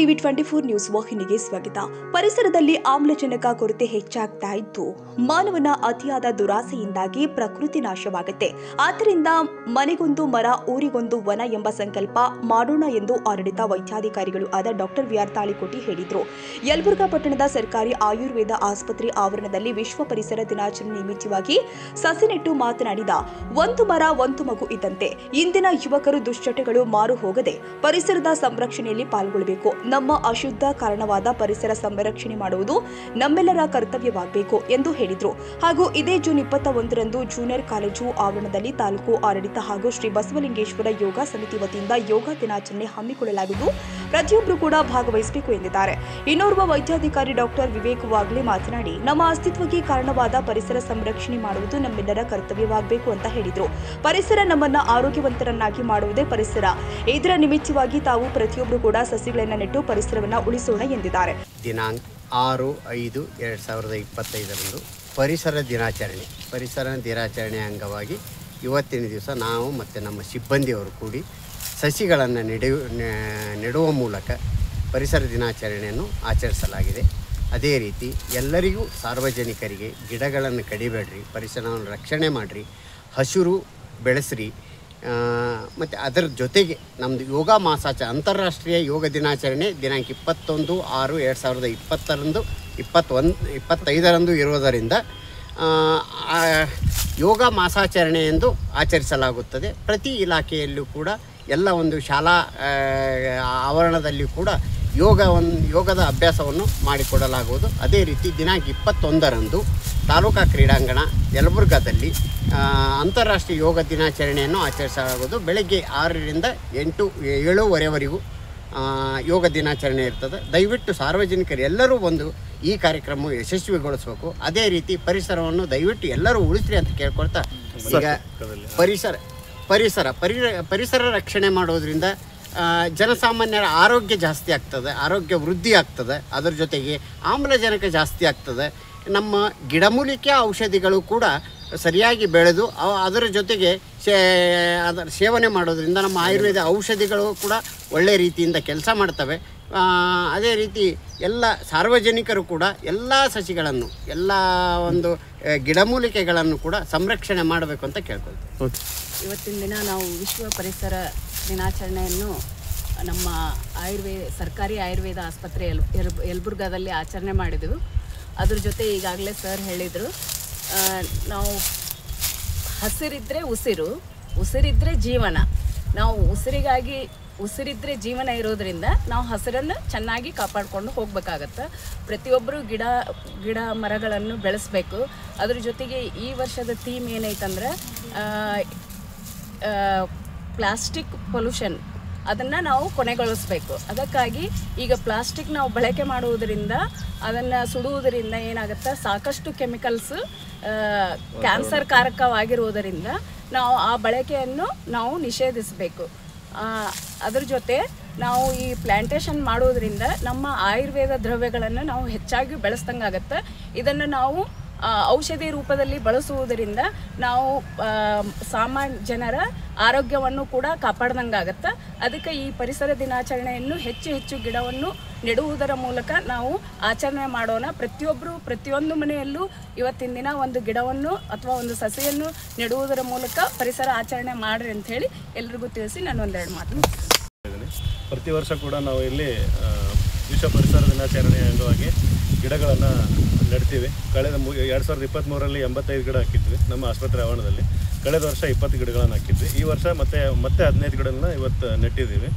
TV 24 news ವಾಹಿನಿಗೆ ಸ್ವಾಗತ. ಪರಿಸರದಲ್ಲಿ ಆಮ್ಲಜನಕ ಕೊರತೆ ಹೆಚ್ಚಾಗ್ತಾ ಇದ್ದು ಮಾನವನ ಅತಿಯಾದ ದುರಾಸೆಯಿಂದಾಗಿ ಪ್ರಕೃತಿ ನಾಶವಾಗುತ್ತೆ. ಆದ್ದರಿಂದ ಮನೆಗೊಂದು ಮರ ಊರಿಗೊಂದು ವನ ಎಂಬ ಸಂಕಲ್ಪ ಮಾಡೋಣ ಎಂದು ಆಡಳಿತ ವೈದ್ಯಾಧಿಕಾರಿಗಳು ಆದ ಡಾಕ್ಟರ್ ವಿ.ಆರ್. ತಾಳಿಕೋಟಿ ಹೇಳಿದರು. ಯಲಬುರ್ಗಾ ಪಟ್ಟಣದ ಸರ್ಕಾರಿ ಆಯುರ್ವೇದ ಆಸ್ಪತ್ರೆ ಆವರಣದಲ್ಲಿ ವಿಶ್ವ ಪರಿಸರ ದಿನಾಚರಣೆ ನಿಮಿತ್ತವಾಗಿ ಸಸಿ ನೆಟ್ಟು ಮಾತನಾಡಿದ, ಒಂದು ಮರ ಒಂದು ಮಗು ಇದ್ದಂತೆ ಇಂದಿನ ಯುವಕರು ದುಶ್ಚಟಗಳು ಮಾರು ಹೋಗದೆ ಪರಿಸರದ ಸಂರಕ್ಷಣೆಯಲ್ಲಿ ಪಾಲ್ಗೊಳ್ಳಬೇಕು. ನಮ್ಮ ಅಶುದ್ಧ ಕಾರಣವಾದ ಪರಿಸರ ಸಂರಕ್ಷಣೆ ಮಾಡುವುದು ನಮ್ಮೆಲ್ಲರ ಕರ್ತವ್ಯವಾಗಬೇಕು ಎಂದು ಹೇಳಿದರು. ಹಾಗೂ ಇದೇ ಜೂನ್ 21ರಂದು ಜೂನಿಯರ್ ಕಾಲೇಜು ಆವರಣದಲ್ಲಿ ತಾಲೂಕು ಆಡಳಿತ ಹಾಗೂ ಶ್ರೀ ಬಸವಲಿಂಗೇಶ್ವರ ಯೋಗ ಸಮಿತಿ ವತಿಯಿಂದ ಯೋಗ ದಿನಾಚರಣೆ ಹಮ್ಮಿಕೊಳ್ಳಲಾಗುವುದು. ಪ್ರತಿಯೊಬ್ಬರು ಕೂಡ ಭಾಗವಹಿಸಬೇಕು ಎಂದಿದ್ದಾರೆ. ಇನ್ನೋರ್ವ ವೈದ್ಯಾಧಿಕಾರಿ ಡಾಕ್ಟರ್ ವಿವೇಕ್ ವಾಗ್ಲೆ ಮಾತನಾಡಿ, ನಮ್ಮ ಅಸ್ತಿತ್ವಕ್ಕೆ ಕಾರಣವಾದ ಪರಿಸರ ಸಂರಕ್ಷಣೆ ಮಾಡುವುದು ನಮ್ಮೆಲ್ಲರ ಕರ್ತವ್ಯವಾಗಬೇಕು ಅಂತ ಹೇಳಿದರು. ಪರಿಸರ ನಮ್ಮನ್ನ ಆರೋಗ್ಯವಂತರನ್ನಾಗಿ ಮಾಡುವುದೇ ಪರಿಸರ. ಇದರ ನಿಮಿತ್ತವಾಗಿ ತಾವು ಪ್ರತಿಯೊಬ್ಬರು ಕೂಡ ಸಸಿಗಳನ್ನು ನೆಟ್ಟು ಪರಿಸರವನ್ನು ಉಳಿಸೋಣ ಎಂದಿದ್ದಾರೆ. ದಿನಾಂಕ 6/5/2025ರಂದು ಪರಿಸರ ದಿನಾಚರಣೆ ಅಂಗವಾಗಿ ಇವತ್ತಿನ ದಿವಸ ನಾವು ಮತ್ತು ನಮ್ಮ ಸಿಬ್ಬಂದಿಯವರು ಕೂಡಿ ಸಸಿಗಳನ್ನು ನೆಡುವ ಮೂಲಕ ಪರಿಸರ ದಿನಾಚರಣೆಯನ್ನು ಆಚರಿಸಲಾಗಿದೆ. ಅದೇ ರೀತಿ ಎಲ್ಲರಿಗೂ ಸಾರ್ವಜನಿಕರಿಗೆ ಗಿಡಗಳನ್ನು ಕಡಿಬೇಡ್ರಿ, ಪರಿಸರವನ್ನು ರಕ್ಷಣೆ ಮಾಡಿರಿ, ಹಸಿರು ಬೆಳೆಸ್ರಿ. ಮತ್ತು ಅದರ ಜೊತೆಗೆ ನಮ್ಮದು ಯೋಗ ಮಾಸಾಚರಣೆ, ಅಂತಾರಾಷ್ಟ್ರೀಯ ಯೋಗ ದಿನಾಚರಣೆ ದಿನಾಂಕ 21/6/2025 ಇರುವುದರಿಂದ ಯೋಗ ಮಾಸಾಚರಣೆ ಎಂದು ಆಚರಿಸಲಾಗುತ್ತದೆ. ಪ್ರತಿ ಇಲಾಖೆಯಲ್ಲೂ ಕೂಡ ಎಲ್ಲ ಒಂದು ಶಾಲಾ ಆವರಣದಲ್ಲಿ ಕೂಡ ಯೋಗದ ಅಭ್ಯಾಸವನ್ನು ಮಾಡಿಕೊಡಲಾಗುವುದು. ಅದೇ ರೀತಿ ದಿನಾಂಕ 21ರಂದು ತಾಲೂಕಾ ಕ್ರೀಡಾಂಗಣ ಯಲಬುರ್ಗಾದಲ್ಲಿ ಅಂತಾರಾಷ್ಟ್ರೀಯ ಯೋಗ ದಿನಾಚರಣೆಯನ್ನು ಆಚರಿಸಲಾಗುವುದು. ಬೆಳಗ್ಗೆ 6ರಿಂದ 7:30ವರೆಗೂ ಯೋಗ ದಿನಾಚರಣೆ ಇರ್ತದೆ. ದಯವಿಟ್ಟು ಸಾರ್ವಜನಿಕರು ಎಲ್ಲರೂ ಬಂದು ಈ ಕಾರ್ಯಕ್ರಮ ಯಶಸ್ವಿಗೊಳಿಸಬೇಕು. ಅದೇ ರೀತಿ ಪರಿಸರವನ್ನು ದಯವಿಟ್ಟು ಎಲ್ಲರೂ ಉಳಿಸ್ರಿ ಅಂತ ಕೇಳ್ಕೊಳ್ತಾ, ಈಗ ಪರಿಸರ ರಕ್ಷಣೆ ಮಾಡೋದ್ರಿಂದ ಜನಸಾಮಾನ್ಯರ ಆರೋಗ್ಯ ಜಾಸ್ತಿ ಆಗ್ತದೆ, ಆರೋಗ್ಯ ವೃದ್ಧಿ ಆಗ್ತದೆ. ಅದರ ಜೊತೆಗೆ ಆಮ್ಲಜನಕ ಜಾಸ್ತಿ ಆಗ್ತದೆ. ನಮ್ಮ ಗಿಡಮೂಲಿಕೆ ಔಷಧಿಗಳು ಕೂಡ ಸರಿಯಾಗಿ ಬೆಳೆದು ಅದರ ಜೊತೆಗೆ ಅದರ ಸೇವನೆ ಮಾಡೋದ್ರಿಂದ ನಮ್ಮ ಆಯುರ್ವೇದ ಔಷಧಿಗಳು ಕೂಡ ಒಳ್ಳೆಯ ರೀತಿಯಿಂದ ಕೆಲಸ ಮಾಡ್ತವೆ. ಅದೇ ರೀತಿ ಎಲ್ಲ ಸಾರ್ವಜನಿಕರು ಕೂಡ ಎಲ್ಲ ಸಸಿಗಳನ್ನು, ಎಲ್ಲ ಒಂದು ಗಿಡಮೂಲಿಕೆಗಳನ್ನು ಕೂಡ ಸಂರಕ್ಷಣೆ ಮಾಡಬೇಕು ಅಂತ ಕೇಳ್ಕೊಳ್ತೀವಿ. ಇವತ್ತಿನ ದಿನ ನಾವು ವಿಶ್ವ ಪರಿಸರ ದಿನಾಚರಣೆಯನ್ನು ನಮ್ಮ ಸರ್ಕಾರಿ ಆಯುರ್ವೇದ ಆಸ್ಪತ್ರೆ ಯಲಬುರ್ಗಾದಲ್ಲಿ ಆಚರಣೆ ಮಾಡಿದೆವು. ಅದ್ರ ಜೊತೆ ಈಗಾಗಲೇ ಸರ್ ಹೇಳಿದರು, ನಾವು ಹಸಿರಿದ್ರೆ ಉಸಿರಿದ್ರೆ ಜೀವನ. ನಾವು ಉಸಿರಿದ್ರೆ ಜೀವನ ಇರೋದ್ರಿಂದ ನಾವು ಹಸಿರನ್ನು ಚೆನ್ನಾಗಿ ಕಾಪಾಡಿಕೊಂಡು ಹೋಗಬೇಕಾಗತ್ತೆ. ಪ್ರತಿಯೊಬ್ಬರು ಗಿಡ ಮರಗಳನ್ನು ಬೆಳೆಸಬೇಕು. ಅದ್ರ ಜೊತೆಗೆ ಈ ವರ್ಷದ ಥೀಮ್ ಏನೈತಂದ್ರೆ ಪ್ಲಾಸ್ಟಿಕ್ ಪೊಲ್ಯೂಷನ್, ಅದನ್ನು ನಾವು ಕೊನೆಗೊಳಿಸಬೇಕು. ಅದಕ್ಕಾಗಿ ಈಗ ಪ್ಲಾಸ್ಟಿಕ್ ನಾವು ಬಳಕೆ ಮಾಡುವುದರಿಂದ, ಅದನ್ನು ಸುಡುವುದರಿಂದ ಏನಾಗುತ್ತೆ, ಸಾಕಷ್ಟು ಕೆಮಿಕಲ್ಸ್ ಕ್ಯಾನ್ಸರ್ ಕಾರಕವಾಗಿರುವುದರಿಂದ ನಾವು ಆ ಬಳಕೆಯನ್ನು ನಾವು ನಿಷೇಧಿಸಬೇಕು. ಅದ್ರ ಜೊತೆ ನಾವು ಈ ಪ್ಲ್ಯಾಂಟೇಷನ್ ಮಾಡೋದ್ರಿಂದ ನಮ್ಮ ಆಯುರ್ವೇದ ದ್ರವ್ಯಗಳನ್ನು ನಾವು ಹೆಚ್ಚಾಗಿ ಬೆಳೆಸ್ದಂಗಾಗತ್ತೆ. ಇದನ್ನು ನಾವು ಔಷಧಿ ರೂಪದಲ್ಲಿ ಬಳಸುವುದರಿಂದ ನಾವು ಸಾಮಾನ್ಯ ಜನರ ಆರೋಗ್ಯವನ್ನು ಕೂಡ ಕಾಪಾಡ್ದಂಗಾಗತ್ತೆ. ಅದಕ್ಕೆ ಈ ಪರಿಸರ ದಿನಾಚರಣೆಯನ್ನು ಹೆಚ್ಚು ಗಿಡವನ್ನು ನೆಡುವುದರ ಮೂಲಕ ನಾವು ಆಚರಣೆ ಮಾಡೋಣ. ಪ್ರತಿಯೊಂದು ಮನೆಯಲ್ಲೂ ಇವತ್ತಿನ ದಿನ ಒಂದು ಗಿಡವನ್ನು ಅಥವಾ ಒಂದು ಸಸಿಯನ್ನು ನೆಡುವುದರ ಮೂಲಕ ಪರಿಸರ ಆಚರಣೆ ಮಾಡ್ರಿ ಅಂತ ಹೇಳಿ ಎಲ್ರಿಗೂ ತಿಳಿಸಿ ನಾನು ಒಂದೆರಡು ಮಾತು. ಪ್ರತಿ ವರ್ಷ ಕೂಡ ನಾವು ಇಲ್ಲಿ ವಿಶ್ವ ಪರಿಸರ ದಿನಾಚರಣೆ ಅಂಗವಾಗಿ ಗಿಡಗಳನ್ನು ನೆಡ್ತೀವಿ. ಕಳೆದ 2023ರಲ್ಲಿ 85 ಗಿಡ ಹಾಕಿದ್ವಿ ನಮ್ಮ ಆಸ್ಪತ್ರೆ ಆವರಣದಲ್ಲಿ. ಕಳೆದ ವರ್ಷ 20 ಗಿಡಗಳನ್ನು ಹಾಕಿದ್ವಿ. ಈ ವರ್ಷ ಮತ್ತೆ 15 ಗಿಡಗಳನ್ನ ಇವತ್ತು ನೆಟ್ಟಿದ್ದೀವಿ.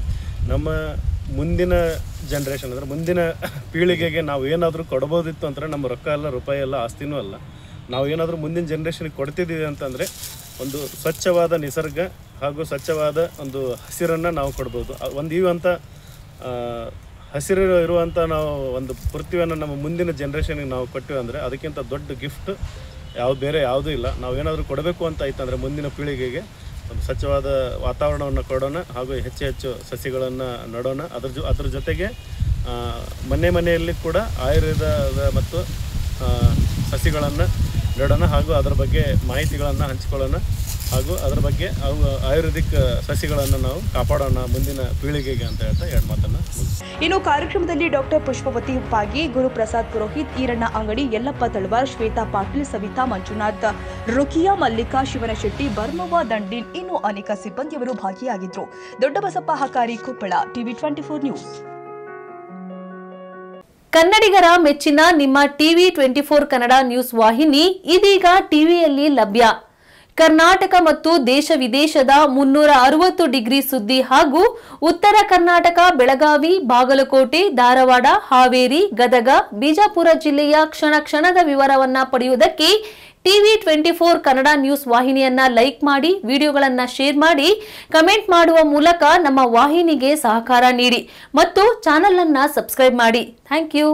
ನಮ್ಮ ಮುಂದಿನ ಜನ್ರೇಷನ್ ಅಂದರೆ ಮುಂದಿನ ಪೀಳಿಗೆಗೆ ನಾವು ಏನಾದರೂ ಕೊಡ್ಬೋದಿತ್ತು ಅಂದರೆ ನಮ್ಮ ರೊಕ್ಕ ಎಲ್ಲ ರೂಪಾಯಿ ಎಲ್ಲ ಆಸ್ತಿನೂ ಅಲ್ಲ. ನಾವು ಏನಾದರೂ ಮುಂದಿನ ಜನ್ರೇಷನ್ಗೆ ಕೊಡ್ತಿದ್ದೀವಿ ಅಂತಂದರೆ ಒಂದು ಸ್ವಚ್ಛವಾದ ನಿಸರ್ಗ ಹಾಗೂ ಸ್ವಚ್ಛವಾದ ಒಂದು ಹಸಿರನ್ನು ನಾವು ಕೊಡ್ಬೋದು. ಇವಂಥ ಹಸಿರು ಇರುವಂಥ ನಾವು ಒಂದು ಪೃಥ್ವಿಯನ್ನು ನಮ್ಮ ಮುಂದಿನ ಜನ್ರೇಷನ್ಗೆ ನಾವು ಕೊಟ್ಟಿವಿ ಅಂದರೆ ಅದಕ್ಕಿಂತ ದೊಡ್ಡ ಗಿಫ್ಟ್ ಬೇರೆ ಯಾವುದೂ ಇಲ್ಲ. ನಾವು ಏನಾದರೂ ಕೊಡಬೇಕು ಅಂತ ಆಯ್ತಂದರೆ ಮುಂದಿನ ಪೀಳಿಗೆಗೆ ಒಂದು ಸ್ವಚ್ಛವಾದ ವಾತಾವರಣವನ್ನು ಕೊಡೋಣ ಹಾಗೂ ಹೆಚ್ಚು ಸಸಿಗಳನ್ನು ನೆಡೋಣ. ಅದ್ರ ಜೊತೆಗೆ ಮನೆಯಲ್ಲಿ ಕೂಡ ಆಯುರ್ವೇದ ಮತ್ತು ಸಸಿಗಳನ್ನು ನೆಡೋಣ ಹಾಗೂ ಅದರ ಬಗ್ಗೆ ಮಾಹಿತಿಗಳನ್ನು ಹಂಚಿಕೊಳ್ಳೋಣ. ಹಾಗೂ ಅದರ ಬಗ್ಗೆ ಆಯುರ್ವೇದಿಕ್ ಸಸಿಗಳನ್ನು ನಾವು ಕಾಪಾಡೋಣ ಮುಂದಿನ ಪೀಳಿಗೆಗೆ ಅಂತ ಹೇಳ್ತಾ 2 ಮಾತನ್ನು. ಇನ್ನು ಕಾರ್ಯಕ್ರಮದಲ್ಲಿ ಡಾಕ್ಟರ್ ಪುಷ್ಪವತಿ ಉಪ್ಪಾಗಿ, ಗುರುಪ್ರಸಾದ್ ಪುರೋಹಿತ್, ಈರಣ್ಣ ಅಂಗಡಿ, ಯಲ್ಲಪ್ಪ ತಳವಾರ್, ಶ್ವೇತಾ ಪಾಟೀಲ್, ಸವಿತಾ ಮಂಜುನಾಥ್, ರುಕಿಯಾ ಮಲ್ಲಿಕಾ, ಶಿವನಶೆಟ್ಟಿ, ಬರ್ಮವ್ವ ದಂಡಿನ್ ಇನ್ನೂ ಅನೇಕ ಸಿಬ್ಬಂದಿಯವರು ಭಾಗಿಯಾಗಿದ್ದರು. Doddabasappa Hakari, Koppal, TV 24 news. ಕನ್ನಡಿಗರ ಮೆಚ್ಚಿನ ನಿಮ್ಮ ಟಿವಿ 24 ಕನ್ನಡ ನ್ಯೂಸ್ ವಾಹಿನಿ ಇದೀಗ ಟಿವಿಯಲ್ಲಿ ಲಭ್ಯ. ಕರ್ನಾಟಕ ಮತ್ತು ದೇಶ ವಿದೇಶದ 360 ಡಿಗ್ರಿ ಸುದ್ದಿ ಹಾಗೂ ಉತ್ತರ ಕರ್ನಾಟಕ, ಬೆಳಗಾವಿ, ಬಾಗಲಕೋಟೆ, ಧಾರವಾಡ, ಹಾವೇರಿ, ಗದಗ, ಬಿಜಾಪುರ ಜಿಲ್ಲೆಯ ಕ್ಷಣ ಕ್ಷಣದ ವಿವರವನ್ನ ಪಡೆಯುವುದಕ್ಕೆ ಟಿವಿ 24 ಕನ್ನಡ ನ್ಯೂಸ್ ವಾಹಿನಿಯನ್ನ ಲೈಕ್ ಮಾಡಿ, ವಿಡಿಯೋಗಳನ್ನ ಶೇರ್ ಮಾಡಿ, ಕಮೆಂಟ್ ಮಾಡುವ ಮೂಲಕ ನಮ್ಮ ವಾಹಿನಿಗೆ ಸಹಕಾರ ನೀಡಿ ಮತ್ತು ಚಾನೆಲ್ ಅನ್ನ ಸಬ್ಸ್ಕ್ರೈಬ್ ಮಾಡಿ. Thank you.